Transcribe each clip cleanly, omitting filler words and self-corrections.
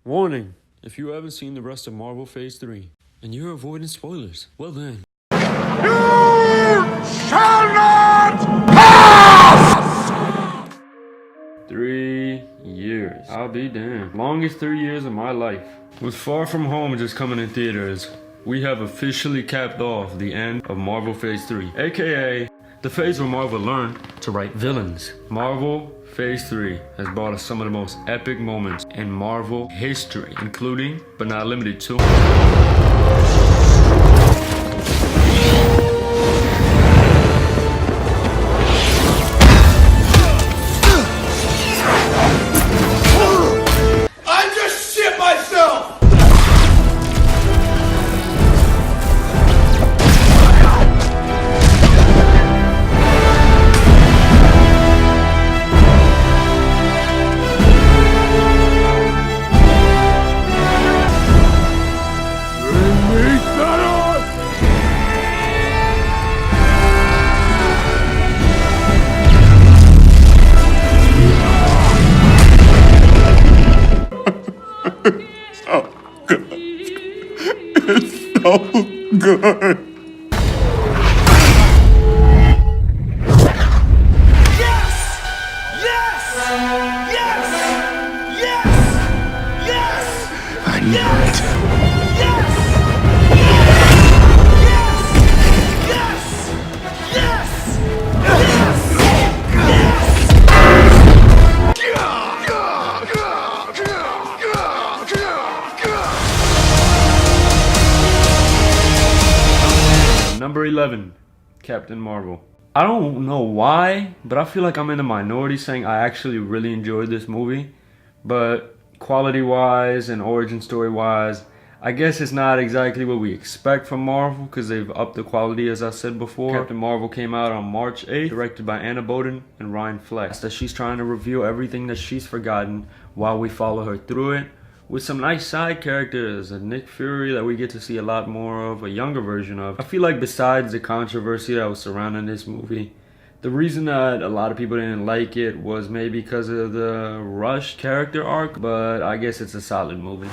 Warning, if you haven't seen the rest of Marvel Phase 3 and you're avoiding spoilers, well then. You shall not pass! 3 years. I'll be damned. Longest 3 years of my life. With Far From Home just coming in theaters, we have officially capped off the end of Marvel Phase 3, aka the phase where Marvel learned to write villains. Marvel Phase 3 has brought us some of the most epic moments in Marvel history, including, but not limited to, I just shit myself! So good. Yes! Yes! Yes! Yes! Yes! I knew it. Yes! Yes! Yes! Yes! Number 11, Captain Marvel. I don't know why, but I feel like I'm in the minority saying I actually really enjoyed this movie. But quality-wise and origin story-wise, I guess it's not exactly what we expect from Marvel because they've upped the quality, as I said before. Captain Marvel came out on March 8th, directed by Anna Boden and Ryan Flex. That she's trying to reveal everything that she's forgotten while we follow her through it. With some nice side characters, a Nick Fury that we get to see a lot more of, a younger version of. I feel like besides the controversy that was surrounding this movie, the reason that a lot of people didn't like it was maybe because of the rushed character arc, but I guess it's a solid movie.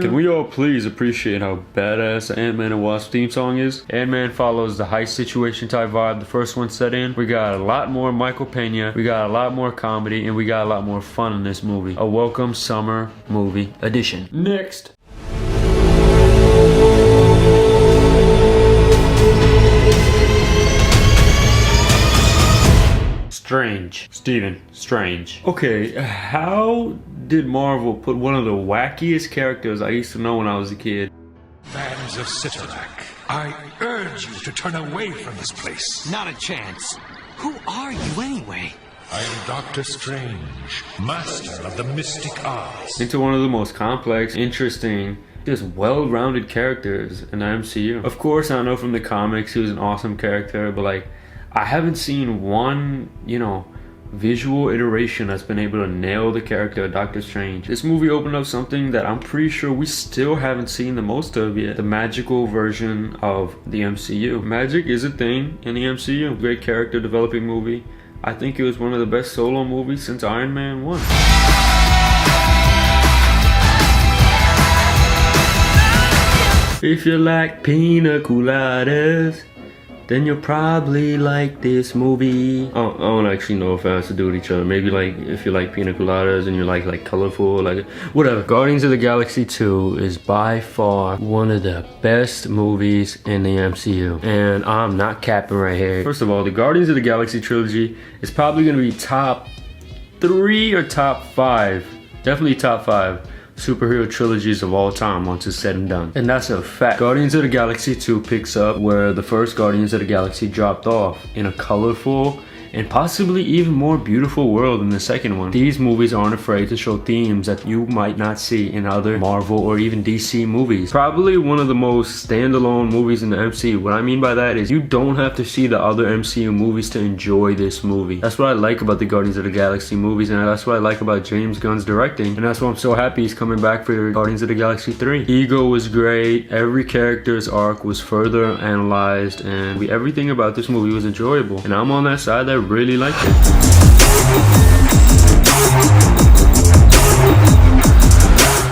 Can we all please appreciate how badass the Ant-Man and Wasp theme song is? Ant-Man follows the heist situation type vibe the first one set in. We got a lot more Michael Pena, we got a lot more comedy, and we got a lot more fun in this movie. A welcome summer movie edition. Next. Strange. Stephen Strange. Okay, how did Marvel put one of the wackiest characters I used to know when I was a kid? Fans of Citalac, I urge you to turn away from this place. Not a chance. Who are you anyway? I am Doctor Strange, master of the mystic arts. Into one of the most complex, interesting, just well-rounded characters in the MCU. Of course, I know from the comics he was an awesome character, but like, I haven't seen one, visual iteration that's been able to nail the character of Doctor Strange. This movie opened up something that I'm pretty sure we still haven't seen the most of yet. The magical version of the MCU. Magic is a thing in the MCU. Great character developing movie. I think it was one of the best solo movies since Iron Man 1. If you like pina coladas, then you'll probably like this movie. I don't actually know if it has to do with each other. Maybe like if you like pina coladas and you're like colorful, like whatever. Guardians of the Galaxy 2 is by far one of the best movies in the MCU. And I'm not capping right here. First of all, the Guardians of the Galaxy trilogy is probably gonna be top 3 or top 5. Definitely top 5 superhero trilogies of all time once it's said and done. And that's a fact. Guardians of the Galaxy 2 picks up where the first Guardians of the Galaxy dropped off in a colorful and possibly even more beautiful world than the second one. These movies aren't afraid to show themes that you might not see in other Marvel or even DC movies. Probably one of the most standalone movies in the MCU. What I mean by that is you don't have to see the other MCU movies to enjoy this movie. That's what I like about the Guardians of the Galaxy movies, and that's what I like about James Gunn's directing, and that's why I'm so happy he's coming back for Guardians of the Galaxy 3. Ego was great, every character's arc was further analyzed, and everything about this movie was enjoyable, and I'm on that side that really liked it.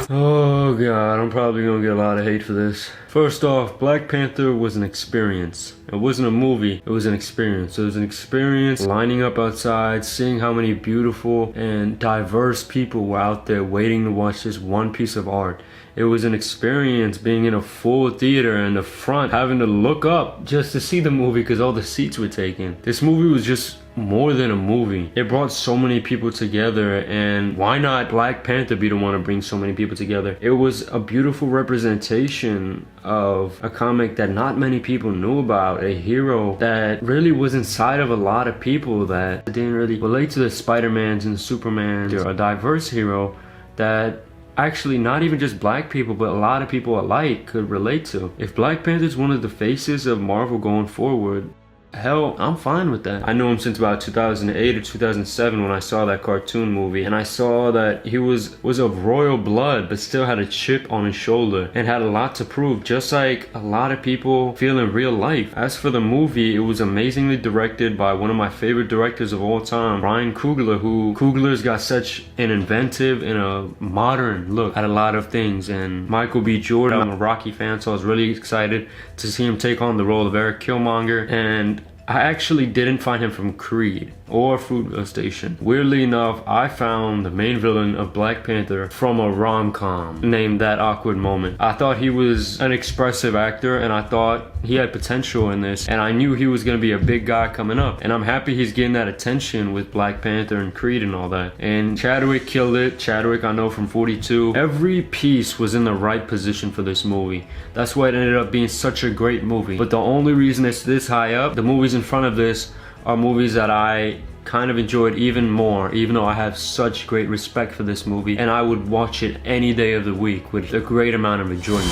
Oh god, I'm probably gonna get a lot of hate for this. First off, Black Panther was an experience. It wasn't a movie, it was an experience. It was an experience lining up outside, seeing how many beautiful and diverse people were out there waiting to watch this one piece of art. It was an experience being in a full theater in the front, having to look up just to see the movie because all the seats were taken. This movie was just more than a movie. It brought so many people together, and why not Black Panther be the one to bring so many people together? It was a beautiful representation of a comic that not many people knew about, a hero that really was inside of a lot of people that didn't really relate to the Spider-Mans and Supermans. They're a diverse hero that actually not even just black people but a lot of people alike could relate to. If Black Panther is one of the faces of Marvel going forward, hell, I'm fine with that. I know him since about 2008 or 2007 when I saw that cartoon movie, and I saw that he was of royal blood but still had a chip on his shoulder and had a lot to prove, just like a lot of people feel in real life. As for the movie, it was amazingly directed by one of my favorite directors of all time, Ryan Coogler, who Coogler's got such an inventive and a modern look at a lot of things. And Michael B. Jordan, I'm a Rocky fan, so I was really excited to see him take on the role of Eric Killmonger, and I actually didn't find him from Creed or Fruitvale Station. Weirdly enough, I found the main villain of Black Panther from a rom-com named That Awkward Moment. I thought he was an expressive actor, and I thought he had potential in this, and I knew he was going to be a big guy coming up, and I'm happy he's getting that attention with Black Panther and Creed and all that. And Chadwick killed it. Chadwick, I know from 42. Every piece was in the right position for this movie. That's why it ended up being such a great movie. But the only reason it's this high up, the movies in front of this are movies that I kind of enjoyed even more, even though I have such great respect for this movie, and I would watch it any day of the week with a great amount of enjoyment.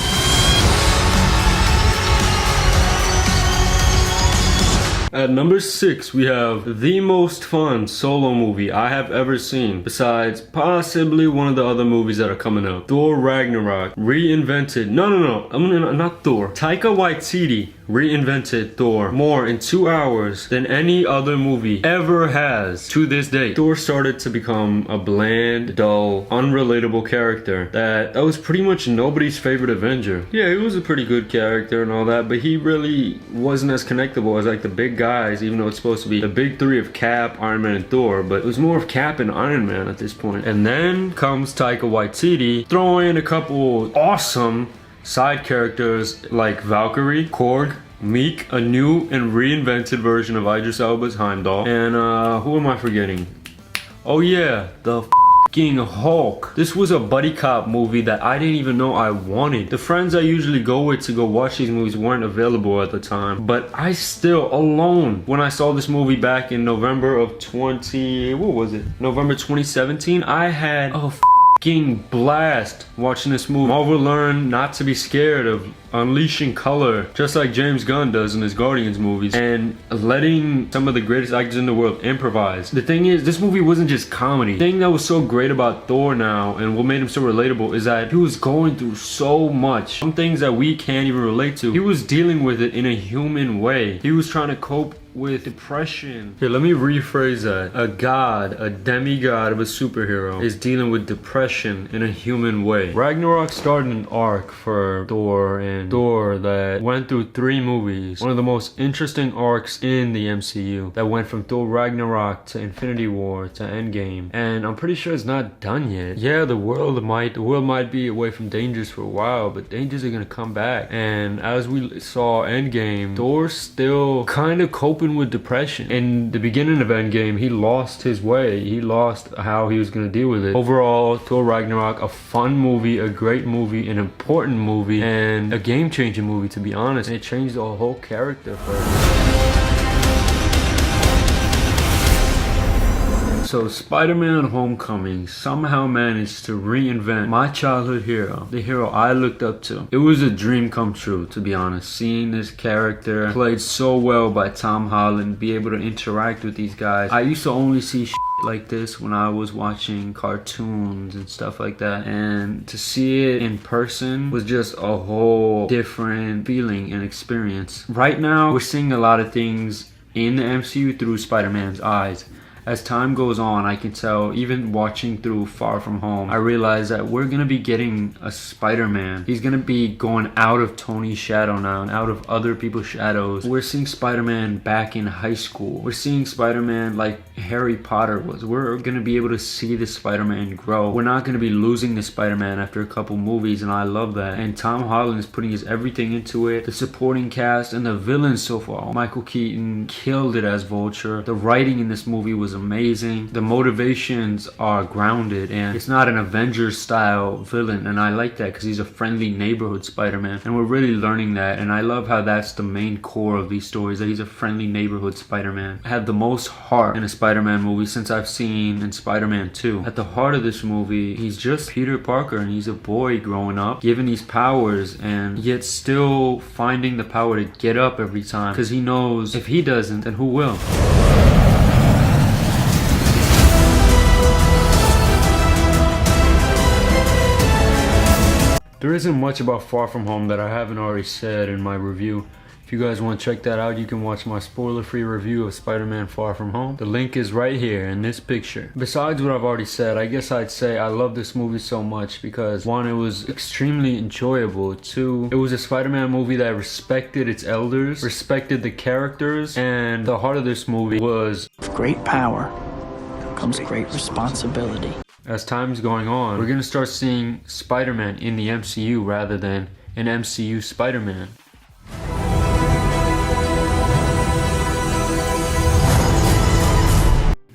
At number 6, we have the most fun solo movie I have ever seen, besides possibly one of the other movies that are coming up. Thor Ragnarok reinvented, not Thor. Taika Waititi reinvented Thor more in 2 hours than any other movie ever has to this day. Thor started to become a bland, dull, unrelatable character that was pretty much nobody's favorite Avenger. Yeah, he was a pretty good character and all that, but he really wasn't as connectable as like the big guys, even though it's supposed to be the big three of Cap, Iron Man, and Thor, but it was more of Cap and Iron Man at this point. And then comes Taika Waititi, throwing in a couple awesome side characters like Valkyrie, Korg, Meek, a new and reinvented version of Idris Elba's Heimdall, and who am I forgetting? Oh yeah, the f***ing Hulk. This was a buddy cop movie that I didn't even know I wanted. The friends I usually go with to go watch these movies weren't available at the time, but I still, alone, when I saw this movie back in November of November 2017, I had a blast watching this movie. Marvel learned not to be scared of unleashing color, just like James Gunn does in his Guardians movies, and letting some of the greatest actors in the world improvise. The thing is, this movie wasn't just comedy. The thing that was so great about Thor now, and what made him so relatable, is that he was going through so much. Some things that we can't even relate to. He was dealing with it in a human way. He was trying to cope with depression. Here, let me rephrase that. A god, a demigod of a superhero, is dealing with depression in a human way. Ragnarok started an arc for Thor and Thor that went through 3 movies. One of the most interesting arcs in the MCU that went from Thor Ragnarok to Infinity War to Endgame. And I'm pretty sure it's not done yet. Yeah, the world might be away from dangers for a while, but dangers are gonna come back. And as we saw Endgame, Thor's still kind of coping with depression. In the beginning of Endgame, he lost his way. He lost how he was going to deal with it. Overall, Thor Ragnarok, a fun movie, a great movie, an important movie, and a game-changing movie, to be honest. And it changed the whole character for me. So Spider-Man Homecoming somehow managed to reinvent my childhood hero, the hero I looked up to. It was a dream come true, to be honest, seeing this character played so well by Tom Holland, be able to interact with these guys. I used to only see shit like this when I was watching cartoons and stuff like that, and to see it in person was just a whole different feeling and experience. Right now we're seeing a lot of things in the MCU through Spider-Man's eyes. As time goes on, I can tell, even watching through Far From Home, I realize that we're gonna be getting a Spider-Man. He's gonna be going out of Tony's shadow now and out of other people's shadows. We're seeing Spider-Man back in high school. We're seeing Spider-Man like Harry Potter was. We're gonna be able to see the Spider-Man grow. We're not gonna be losing the Spider-Man after a couple movies, and I love that. And Tom Holland is putting his everything into it. The supporting cast and the villains so far. Michael Keaton killed it as Vulture. The writing in this movie was amazing. The motivations are grounded, and it's not an Avengers style villain, and I like that because he's a friendly neighborhood Spider-Man, and we're really learning that. And I love how that's the main core of these stories, that he's a friendly neighborhood Spider-Man. I had the most heart in a Spider-Man movie since I've seen in Spider-Man 2. At the heart of this movie, he's just Peter Parker, and he's a boy growing up given these powers, and yet still finding the power to get up every time because he knows if he doesn't, then who will? There isn't much about Far From Home that I haven't already said in my review. If you guys want to check that out, you can watch my spoiler-free review of Spider-Man Far From Home. The link is right here in this picture. Besides what I've already said, I guess I'd say I love this movie so much because 1, it was extremely enjoyable. 2, it was a Spider-Man movie that respected its elders, respected the characters, and the heart of this movie was great power comes great responsibility. As time's going on, we're gonna start seeing Spider-Man in the MCU rather than an MCU Spider-Man.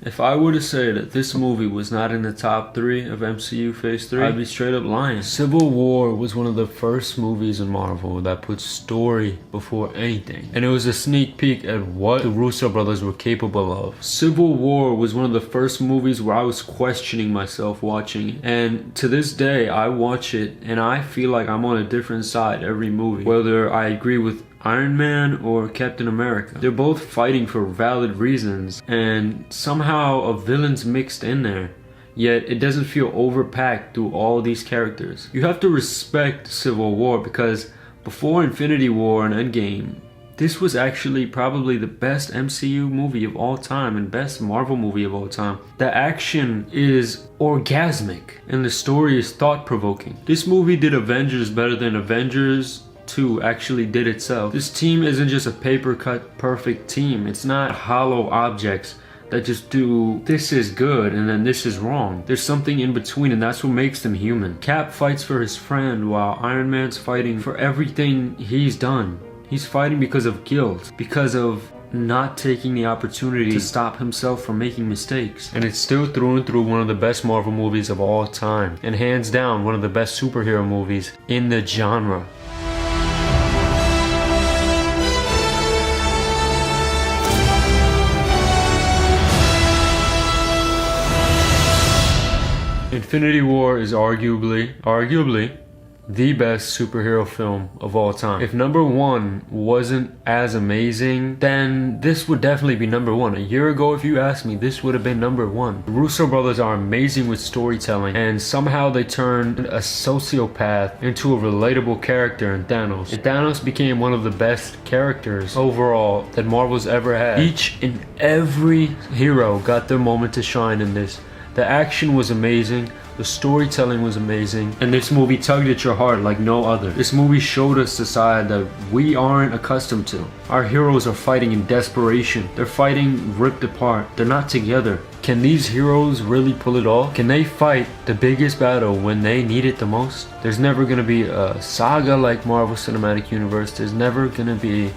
If I were to say that this movie was not in the top 3 of MCU Phase 3, I'd be straight up lying. Civil War was one of the first movies in Marvel that put story before anything. And it was a sneak peek at what the Russo brothers were capable of. Civil War was one of the first movies where I was questioning myself watching it. And to this day, I watch it and I feel like I'm on a different side every movie. Whether I agree with Iron Man or Captain America. They're both fighting for valid reasons, and somehow a villain's mixed in there. Yet it doesn't feel overpacked through all these characters. You have to respect Civil War because before Infinity War and Endgame, this was actually probably the best MCU movie of all time and best Marvel movie of all time. The action is orgasmic and the story is thought-provoking. This movie did Avengers better than Avengers 2 actually did itself. This team isn't just a paper-cut perfect team. It's not hollow objects that just do this is good and then this is wrong. There's something in between, and that's what makes them human. Cap fights for his friend while Iron Man's fighting for everything he's done. He's fighting because of guilt, because of not taking the opportunity to stop himself from making mistakes. And it's still through and through one of the best Marvel movies of all time, and hands down one of the best superhero movies in the genre. Infinity War is arguably the best superhero film of all time. If number 1 wasn't as amazing, then this would definitely be number 1. A year ago, if you asked me, this would have been number 1. The Russo brothers are amazing with storytelling, and somehow they turned a sociopath into a relatable character in Thanos. And Thanos became one of the best characters overall that Marvel's ever had. Each and every hero got their moment to shine in this. The action was amazing, the storytelling was amazing, and this movie tugged at your heart like no other. This movie showed us the side that we aren't accustomed to. Our heroes are fighting in desperation. They're fighting ripped apart. They're not together. Can these heroes really pull it off? Can they fight the biggest battle when they need it the most? There's never gonna be a saga like Marvel Cinematic Universe. There's never gonna be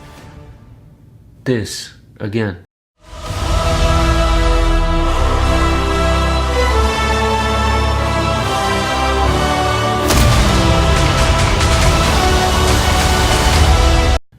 this again.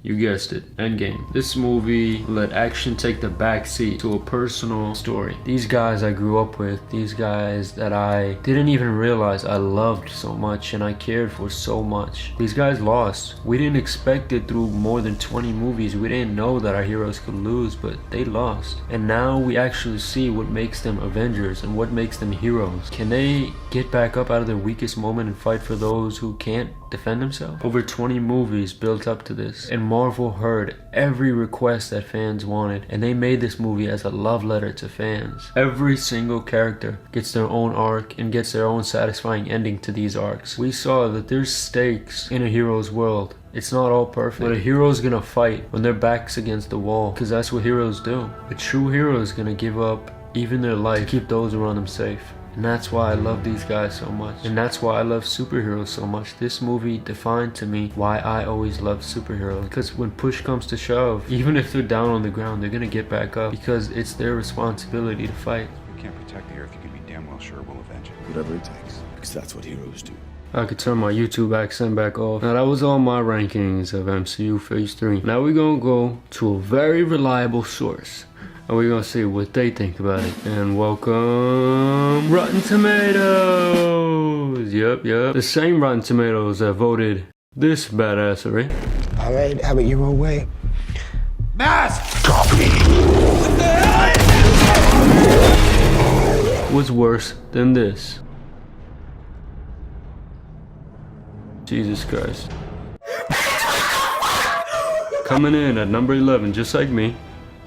You guessed it, Endgame. This movie let action take the backseat to a personal story. These guys I grew up with, these guys that I didn't even realize I loved so much and I cared for so much. These guys lost. We didn't expect it through more than 20 movies. We didn't know that our heroes could lose, but they lost. And now we actually see what makes them Avengers and what makes them heroes. Can they get back up out of their weakest moment and fight for those who can't defend themselves? Over 20 movies built up to this, and Marvel heard every request that fans wanted, and they made this movie as a love letter to fans. Every single character gets their own arc and gets their own satisfying ending to these arcs. We saw that there's stakes in a hero's world. It's not all perfect, but a hero's gonna fight when their back's against the wall, because that's what heroes do. A true hero is gonna give up even their life to keep those around them safe. And that's why I love these guys so much. And that's why I love superheroes so much. This movie defined to me why I always loved superheroes. Because when push comes to shove, even if they're down on the ground, they're gonna get back up because it's their responsibility to fight. We can't protect the Earth. You can be damn well sure we'll avenge it. Whatever it takes. Because that's what heroes do. I could turn my YouTube accent back off. Now that was all my rankings of MCU Phase 3. Now we're gonna go to a very reliable source. And we're gonna see what they think about it. And welcome Rotten Tomatoes! Yep. The same Rotten Tomatoes that voted this badassery. Alright, have it your own way. Mask! Was worse than this. Jesus Christ. Coming in at number 11, just like me,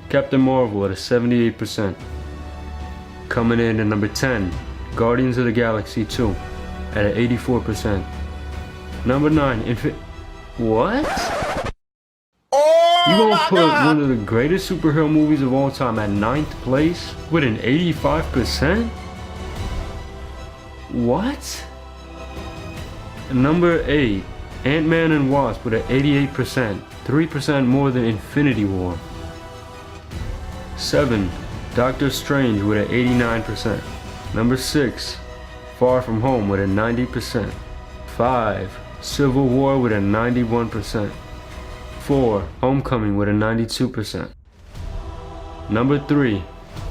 Captain Marvel at a 78%. Coming in at number 10, Guardians of the Galaxy 2 at an 84%. Number 9, What? You gonna put one of the greatest superhero movies of all time at 9th place with an 85%? What? Number 8, Ant-Man and Wasp with an 88%, 3% more than Infinity War. 7, Doctor Strange with an 89%. Number 6, Far From Home with a 90%. 5, Civil War with a 91%. 4, Homecoming with a 92%. Number 3,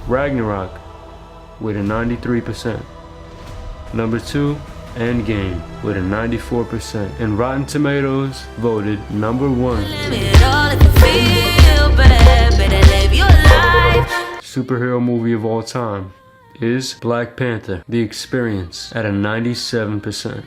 Ragnarok with a 93%. Number 2, Endgame with a 94%. And Rotten Tomatoes voted number 1. Superhero movie of all time is Black Panther, The Experience at a 97%.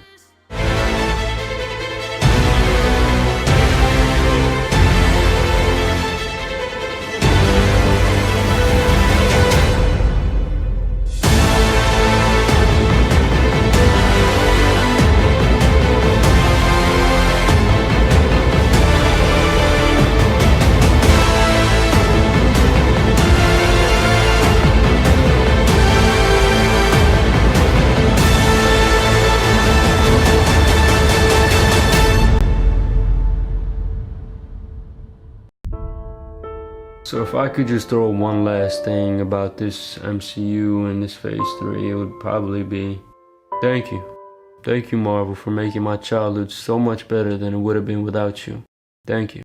So if I could just throw one last thing about this MCU and this Phase 3, it would probably be thank you. Thank you, Marvel, for making my childhood so much better than it would have been without you. Thank you.